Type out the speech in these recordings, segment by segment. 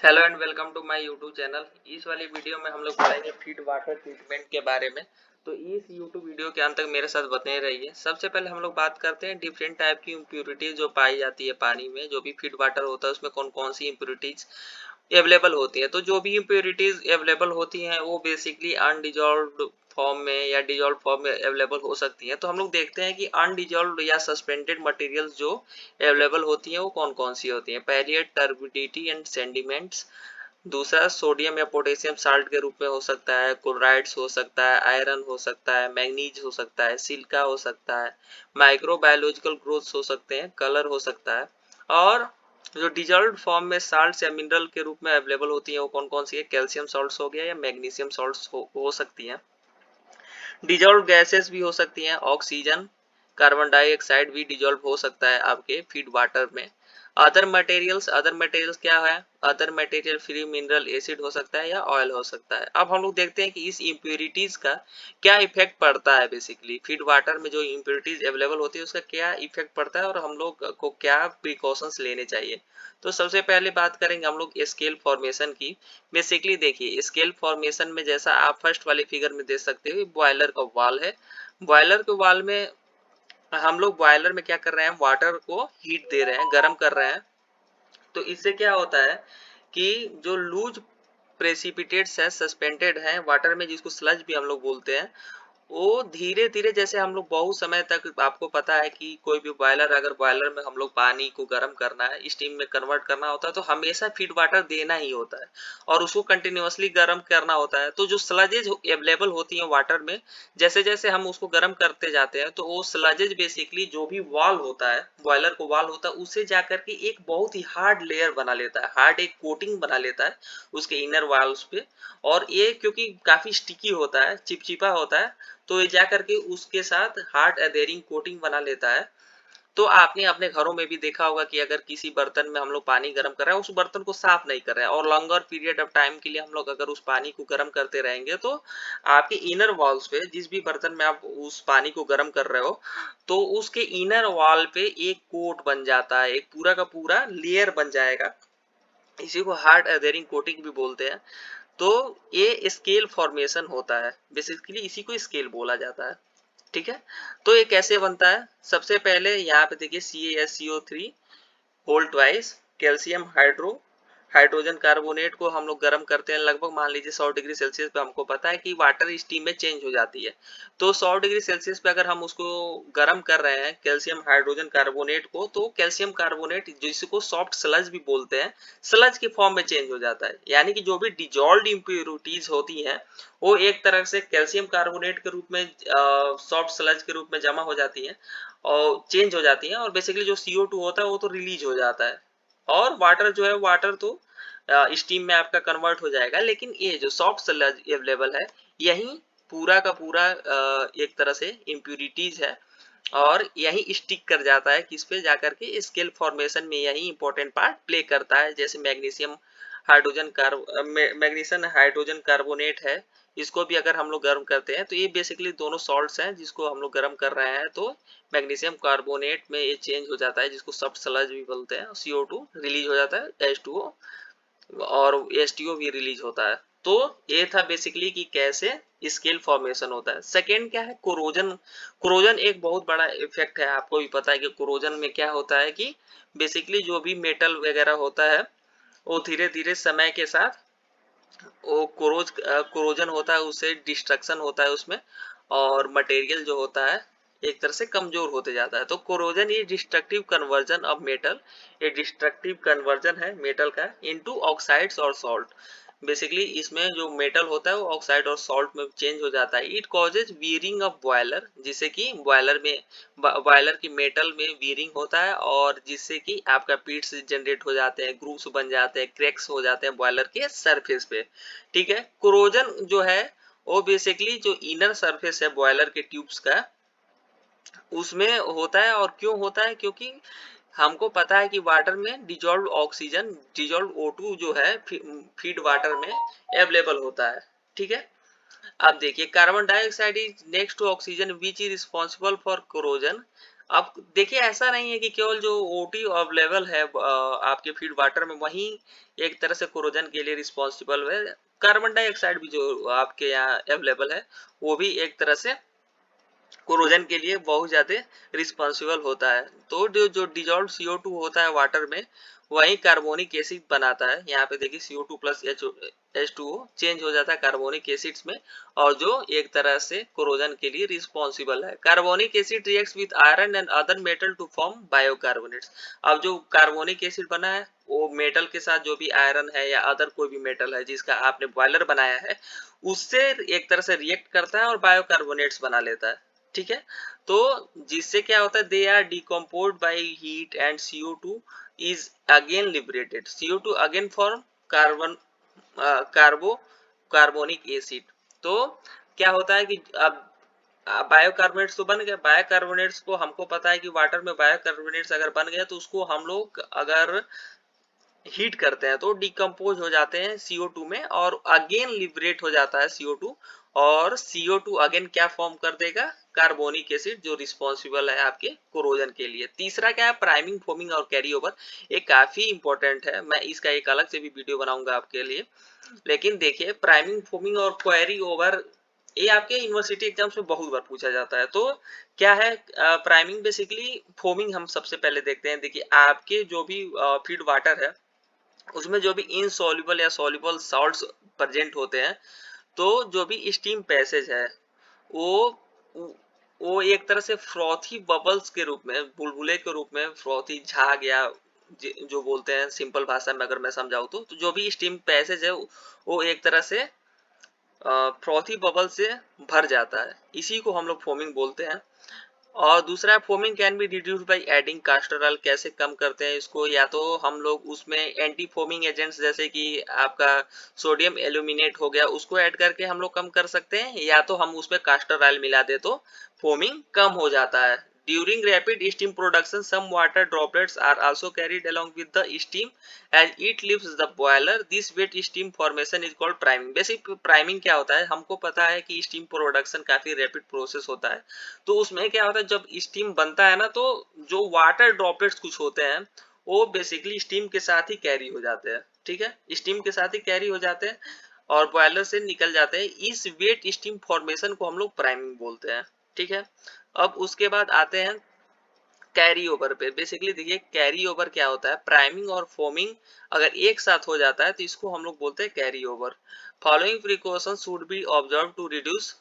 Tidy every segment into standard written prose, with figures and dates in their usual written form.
Hello and welcome to my YouTube channel. इस वाली video में हम लोग पढ़ेंगे फीड वाटर ट्रीटमेंट के बारे में। तो इस यूट्यूब वीडियो के अंत तक मेरे साथ बने रहिए। सबसे पहले हम लोग बात करते हैं डिफरेंट टाइप की इम्प्योरिटीज जो पाई जाती है पानी में। जो भी फीड वाटर होता है उसमें कौन कौन सी इम्प्योरिटीज अवेलेबल होती है। तो जो भी इम्प्योरिटीज अवेलेबल होती हैं वो बेसिकली अनडिजॉल्व्ड फॉर्म में या डिजॉल्व फॉर्म में अवेलेबल हो सकती हैं। तो हम लोग देखते हैं कि अनडिजॉल्व्ड या सस्पेंडेड मटेरियल्स जो अवेलेबल होती हैं वो कौन कौन सी होती हैं। पहली है टर्बिडिटी एंड सेंडिमेंट्स। दूसरा सोडियम या पोटेशियम साल्ट के रूप में हो सकता है, क्लोराइड्स हो सकता है, आयरन हो सकता है, मैग्नीज हो सकता है, सिलिका हो सकता है, माइक्रोबायोलॉजिकल ग्रोथ्स हो सकते हैं, कलर हो सकता है। और जो डिजॉल्व्ड फॉर्म में साल्ट्स या मिनरल के रूप में अवेलेबल होती हैं वो कौन कौन सी है। कैल्शियम सॉल्ट्स हो गया या मैग्नीशियम सॉल्ट्स हो सकती हैं। डिजॉल्व गैसेस भी हो सकती हैं, ऑक्सीजन, कार्बन डाइऑक्साइड भी डिजॉल्व हो सकता है आपके फीड वाटर में। अदर मटेरियल्स क्या है। Other material free mineral acid हो सकता है या ऑयल हो सकता है। अब हम लोग देखते हैं कि इस इम्प्योरिटीज का क्या इफेक्ट पड़ता है। बेसिकली फीड वाटर में जो इम्प्योरिटीज अवेलेबल होती है उसका क्या इफेक्ट पड़ता है और हम लोग को क्या प्रिकॉशंस लेने चाहिए। तो सबसे पहले बात करेंगे हम लोग स्केल फॉर्मेशन की। बेसिकली देखिए स्केल फॉर्मेशन में जैसा आप फर्स्ट वाले फिगर में देख सकते हो बॉयलर का वाल है। बॉयलर के वाल में हम लोग बॉयलर में क्या कर रहे हैं, वाटर को हीट दे रहे हैं, गर्म कर रहे हैं। तो इससे क्या होता है कि जो लूज प्रेसिपिटेट्स है, सस्पेंडेड है वाटर में, जिसको स्लज भी हम लोग बोलते हैं, वो धीरे धीरे, जैसे हम लोग बहुत समय तक, आपको पता है कि कोई भी बॉयलर, अगर बॉयलर में हम लोग पानी को गर्म करना है, स्टीम में कन्वर्ट करना होता है, तो हमेशा फीड वाटर देना ही होता है और उसको कंटिन्यूअसली गर्म करना होता है। तो जो स्लजेज अवेलेबल होती हैं वाटर में, जैसे जैसे हम उसको गर्म करते जाते हैं तो वो स्लजेज बेसिकली जो भी वॉल होता है, बॉयलर को वॉल होता है, उससे जाकर के एक बहुत ही हार्ड लेयर बना लेता है, हार्ड एक कोटिंग बना लेता है उसके इनर वॉल्स पे। और ये क्योंकि काफी स्टिकी होता है, चिपचिपा होता है, तो ये जा करके उसके साथ हार्ड एधेरिंग कोटिंग बना लेता है। तो आपने अपने घरों में भी देखा होगा कि अगर किसी बर्तन में हम लोग पानी गर्म कर रहे हैं, उस बर्तन को साफ नहीं कर रहे हैं और लॉन्गर पीरियड ऑफ टाइम के लिए हम लोग अगर उस पानी को गर्म करते रहेंगे, तो आपके इनर वॉल्स पे, जिस भी बर्तन में आप उस पानी को गर्म कर रहे हो, तो उसके इनर वॉल पे एक कोट बन जाता है, एक पूरा का पूरा लेयर बन जाएगा। इसी को हार्ड एधेरिंग कोटिंग भी बोलते हैं। तो ये स्केल फॉर्मेशन होता है, बेसिकली इसी को स्केल बोला जाता है। ठीक है। तो ये कैसे बनता है, सबसे पहले यहाँ पे देखिए CaSCO3 whole twice calcium hydrogen carbonate को हम लोग गर्म करते हैं, लगभग मान लीजिए 100 डिग्री सेल्सियस पे। हमको पता है कि वाटर स्टीम में चेंज हो जाती है, तो 100 डिग्री सेल्सियस पे अगर हम उसको गर्म कर रहे हैं कैल्शियम हाइड्रोजन कार्बोनेट को, तो कैल्शियम कार्बोनेट, जिसको सॉफ्ट स्लज भी बोलते हैं, स्लज के फॉर्म में चेंज हो जाता है। यानी कि जो भी डिजॉल्व्ड इम्प्योरिटीज होती हैं वो एक तरह से कैल्शियम कार्बोनेट के रूप में, सॉफ्ट स्लज के रूप में जमा हो जाती हैं और चेंज हो जाती हैं, और बेसिकली जो CO2 होता है वो तो रिलीज हो जाता है और वाटर जो है, वाटर तो स्टीम में आपका कन्वर्ट हो जाएगा। लेकिन ये जो सॉफ्ट स्लज अवेलेबल है, यही पूरा का पूरा एक तरह से इम्प्यूरिटीज है और यही स्टिक कर जाता है किस पे जाकर के, स्केल फॉर्मेशन में यही इंपॉर्टेंट पार्ट प्ले करता है। जैसे मैग्नीशियम हाइड्रोजन कार्बोनेट है, इसको भी अगर हम लोग गर्म करते हैं, तो ये बेसिकली दोनों सॉल्ट्स हैं जिसको हम लोग गर्म कर रहे हैं, तो मैग्नीशियम कार्बोनेट में ये चेंज हो जाता है, जिसको सॉफ्ट स्लज भी बोलते हैं। CO2 रिलीज हो जाता है, H2O और H2O भी रिलीज होता है। तो ये था बेसिकली कि कैसे स्केल फॉर्मेशन होता है। सेकेंड क्या है, कोरोजन। कोरोजन एक बहुत बड़ा इफेक्ट है, आपको भी पता है कि कोरोजन में क्या होता है कि बेसिकली जो भी मेटल वगैरह होता है वो धीरे धीरे समय के साथ वो कोरोजन होता है, उससे डिस्ट्रक्शन होता है उसमें, और मटेरियल जो होता है एक तरह से कमजोर होते जाता है। तो कोरोजन ये डिस्ट्रक्टिव कन्वर्जन ऑफ मेटल, ये डिस्ट्रक्टिव कन्वर्जन है मेटल का इनटू ऑक्साइड्स और सॉल्ट। बेसिकली इसमें जो मेटल होता है वो ऑक्साइड और सॉल्ट में चेंज हो जाता है। It causes wearing of boiler, जिससे कि बॉयलर की मेटल में वीयरिंग होता है और जिससे कि आपका पीट्स जनरेट हो जाते हैं, ग्रूव्स बन जाते हैं, क्रैक्स हो जाते हैं बॉयलर के सरफेस पे। ठीक है। कोरोजन जो है वो बेसिकली जो इनर सरफेस है बॉयलर के ट्यूब्स का, उसमें होता है। और क्यों होता है, क्योंकि हमको पता है कि वाटर में डिजॉल्व ऑक्सीजन, डिजॉल्व O2 जो है फीड वाटर में अवेलेबल होता है। ठीक है। अब देखिए carbon dioxide is next to oxygen which is responsible for corrosion. अब देखिए ऐसा नहीं है कि केवल जो ओटी अवेलेबल है आपके फीड वाटर में वही एक तरह से कोरोजन के लिए रिस्पॉन्सिबल है। कार्बन डाइऑक्साइड भी जो आपके यहाँ अवेलेबल है वो भी एक तरह से कोरोजन के लिए बहुत ज्यादा रिस्पॉन्सिबल होता है। तो जो डिजॉल्व CO2 होता है वाटर में वही कार्बोनिक एसिड बनाता है। यहाँ पे देखिए CO2 प्लस H2O चेंज हो जाता है कार्बोनिक एसिड्स में और जो एक तरह से कोरोजन के लिए रिस्पॉन्सिबल है। Carbonic acid reacts with iron and other metal to form bicarbonates. अब जो कार्बोनिक एसिड बना है वो मेटल के साथ जो भी आयरन है या अदर कोई भी मेटल है जिसका आपने बॉयलर बनाया है उससे एक तरह से रिएक्ट करता है और बायोकार्बोनेट्स बना लेता है। ठीक है, तो जिससे क्या होता है they are decompose by heat and CO2 is again liberated. CO2 again form carbon carbonic acid. तो क्या होता है कि अब बायोकार्बोनेट्स तो बन गए। बायोकार्बोनेट्स को हमको पता है कि वाटर में बायोकार्बोनेट्स अगर बन गया तो उसको हम लोग अगर हीट करते हैं तो डिकम्पोज हो जाते हैं CO2 में और अगेन लिबरेट हो जाता है CO2 और CO2 अगेन क्या फॉर्म कर देगा कार्बोनिक एसिड जो रिस्पॉन्सिबल है आपके कोरोजन के लिए। तीसरा क्या है प्राइमिंग फोमिंग और कैरी ओवर। ये काफी इंपॉर्टेंट है, मैं इसका एक अलग से भी वीडियो बनाऊंगा आपके लिए। लेकिन देखिए प्राइमिंग फोमिंग और कैरी ओवर ये आपके यूनिवर्सिटी एग्जाम्स में बहुत बार पूछा जाता है। तो क्या है प्राइमिंग बेसिकली फोमिंग हम सबसे पहले देखते हैं। देखिए आपके जो भी फीड वाटर है उसमें जो भी इनसॉल्युबल या सॉल्युबल सॉल्ट्स प्रेजेंट होते हैं तो जो भी स्टीम पैसेज है वो वो एक तरह से फ्रॉथी बबल्स के रूप में बुलबुले के रूप में फ्रॉथी झाग या जो बोलते हैं सिंपल भाषा में अगर मैं समझाऊं तो जो भी स्टीम पैसेज है वो एक तरह से फ्रॉथी बबल से भर जाता है। इसी को हम लोग फोमिंग बोलते हैं। और दूसरा foaming can be reduce by adding caster oil. कैसे कम करते हैं इसको, या तो हम लोग उसमें एंटी फोमिंग एजेंट्स जैसे कि आपका सोडियम एल्यूमिनेट हो गया उसको ऐड करके हम लोग कम कर सकते हैं, या तो हम उसमें कास्टर ऑयल मिला दे तो फोमिंग कम हो जाता है। During rapid steam production some water droplets are also carried along with the steam as it leaves the boiler. This wet steam formation is called priming. Basic priming क्या होता है, हमको पता है कि स्टीम प्रोडक्शन काफी रैपिड प्रोसेस होता है। तो उसमें क्या होता है जब स्टीम बनता है ना तो जो वाटर ड्रॉपलेट्स कुछ होते हैं वो बेसिकली स्टीम के साथ ही कैरी हो जाते हैं। ठीक है, स्टीम के साथ ही कैरी हो जाते हैं और बॉयलर से निकल जाते हैं। इस वेट स्टीम फॉर्मेशन को हम लोग प्राइमिंग बोलते हैं। ठीक है, अब उसके बाद आते हैं कैरी ओवर पे। बेसिकली देखिए कैरी ओवर क्या होता है, प्राइमिंग और फोमिंग अगर एक साथ हो जाता है तो इसको हम लोग बोलते हैं carry over. Following precaution should be observe to reduce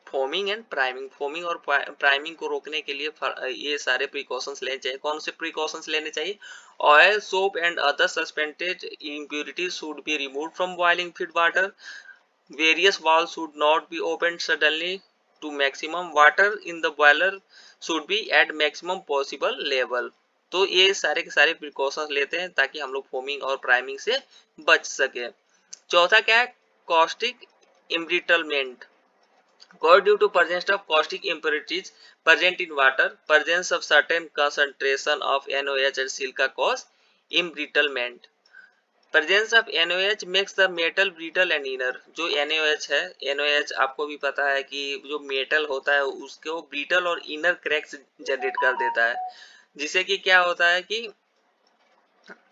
foaming and priming. Foaming और प्राइमिंग को रोकने के लिए ये सारे प्रिकॉशंस लेने चाहिए। कौन से प्रिकॉशंस लेने चाहिए, oil soap and other suspended impurities should be removed from boiling feed water. Various valves should not be opened suddenly to maximum. Water in the boiler should be at maximum possible level. तो ये सारे के सारे precautions लेते हैं ताकि हम लोग फोमिंग और प्राइमिंग से बच सके। चौथा क्या है, caustic embrittlement. Cause due to presence of caustic impurities present in water, presence of certain concentration of NOH and silica cause embrittlement. Presence of NOH makes the metal brittle and inner. जो NOH है, NOH आपको भी पता है कि जो metal होता है उसको ब्रिटल और इनर क्रैक्स जनरेट कर देता है, जिससे कि क्या होता है कि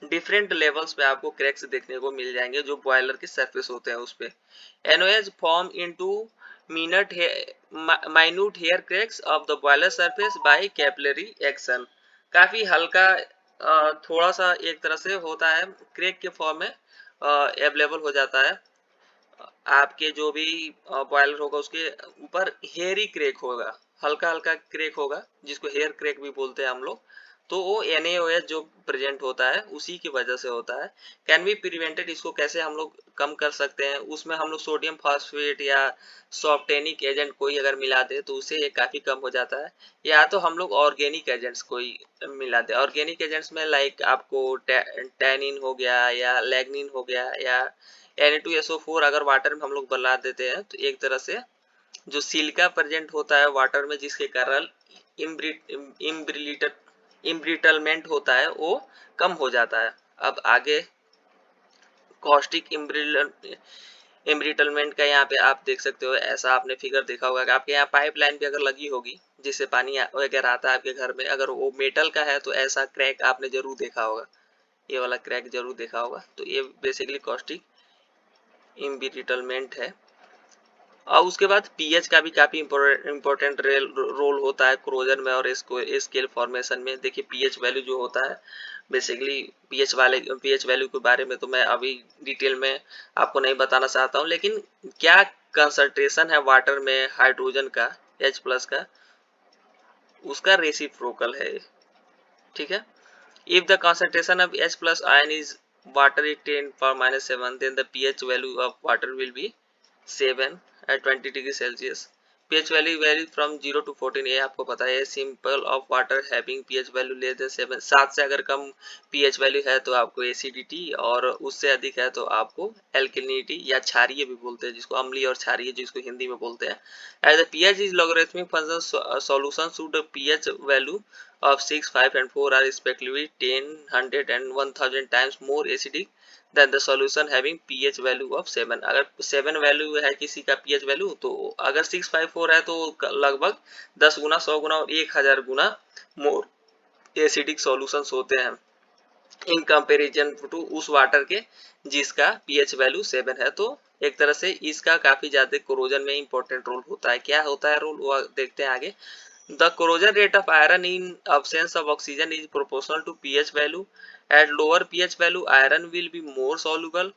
डिफरेंट लेवल्स पे आपको क्रैक्स देखने को मिल जाएंगे जो बॉयलर के सरफेस होते हैं उस पे। NOH form into minute hair cracks of the boiler surface by capillary action. काफी हल्का थोड़ा सा एक तरह से होता है, क्रैक के फॉर्म में अवेलेबल हो जाता है। आपके जो भी बॉयलर होगा उसके ऊपर हेयरी क्रैक होगा, हल्का हल्का क्रैक होगा जिसको हेयर क्रैक भी बोलते हैं हम लोग। तो वो NaOH जो प्रेजेंट होता है उसी की वजह से होता है। कैन बी प्रिवेंटेड, इसको कैसे हम लोग कम कर सकते हैं, उसमें हम लोग सोडियम फास्फेट या सॉफ्टेनिक एजेंट कोई अगर मिला दे तो उससे ये काफी कम हो जाता है। या तो हम लोग ऑर्गेनिक एजेंट्स कोई मिला दे। ऑर्गेनिक एजेंट्स में लाइक आपको टैनिन हो गया या लैग्निन हो गया या Na2SO4 अगर वाटर में हम लोग बना देते हैं तो एक तरह से जो सिलिका प्रेजेंट होता है वाटर में जिसके कारण इम्ब्रिटलमेंट होता है वो कम हो जाता है। अब आगे कॉस्टिक एम्ब्रिटलमेंट का यहाँ पे आप देख सकते हो, ऐसा आपने फिगर देखा होगा कि आपके यहाँ पाइपलाइन भी अगर लगी होगी जिससे पानी वगैरह आता है आपके घर में, अगर वो मेटल का है तो ऐसा क्रैक आपने जरूर देखा होगा, ये वाला क्रैक जरूर देखा होगा। तो ये बेसिकली कॉस्टिक एम्ब्रिटलमेंट है। और उसके बाद पीएच का भी काफी इंपॉर्टेंट रोल होता है क्रोजन में और इसको स्केल फॉर्मेशन में। देखिए पीएच वैल्यू जो होता है बेसिकली, पीएच वैल्यू के बारे में तो मैं अभी डिटेल में आपको नहीं बताना चाहता हूँ, लेकिन क्या कंसंट्रेशन है वाटर में हाइड्रोजन का H+ का, उसका रेसिप्रोकल है, ठीक है। If the concentration of H+ ion is water is 10⁻⁷, then the pH value of water will be 7 at 20 degree Celsius. pH value very from 0 to 14, ये आपको पता है। Simple of water having pH value less than 7, 7 से अगर कम pH value है तो आपको acidity, और उससे अधिक है तो आपको एल्कलिनिटी या क्षारीय भी बोलते हैं, जिसको अम्लीय और क्षारीय जिसको हिंदी में बोलते हैं। As the pH is logarithmic function, solution should pH value of 6, 5 and 4 are respectively 10, 100 and 1000 times more acidic than the solution having pH value of 7। अगर 7 वैल्यू है किसी का pH वैल्यू, तो अगर 6, 5, 4 है तो लगभग 10 गुना, 100 गुना और 1000 गुना मोर एसिडिक सॉल्यूशंस होते हैं इन कंपैरिजन टू उस वाटर के जिसका pH वैल्यू 7 है। तो एक तरह से इसका काफी ज्यादा कोरोजन में इंपॉर्टेंट रोल होता है। क्या होता है रोल, वो देखते हैं आगे। The corrosion rate of iron in absence of oxygen is proportional to pH value. At lower pH value, iron will be more soluble.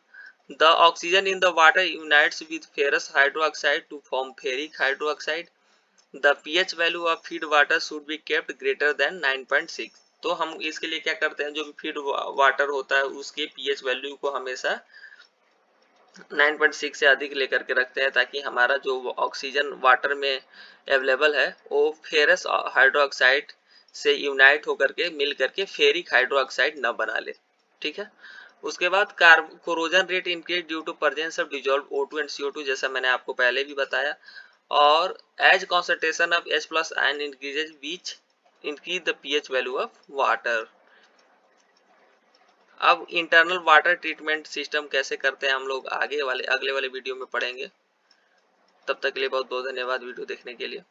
The oxygen in the water unites with ferrous hydroxide to form ferric hydroxide. The pH value of feed water should be kept greater than 9.6। तो हम इसके लिए क्या करते हैं, जो भी feed water होता है उसके pH वैल्यू को हमेशा 9.6 से अधिक लेकर के रखते हैं, ताकि हमारा जो ऑक्सीजन वाटर में अवेलेबल है वो फेरस हाइड्रोक्साइड से यूनाइट होकर के मिल करके फेरिक हाइड्रोक्साइड न बना ले, ठीक है। उसके बाद corrosion rate increase due to presence of dissolve O2 and CO2, जैसा मैंने आपको पहले भी बताया। और as concentration of H+ ion increases which increase the pH value of water. अब इंटरनल वाटर ट्रीटमेंट सिस्टम कैसे करते हैं हम लोग अगले वाले वीडियो में पढ़ेंगे। तब तक के लिए बहुत बहुत धन्यवाद वीडियो देखने के लिए।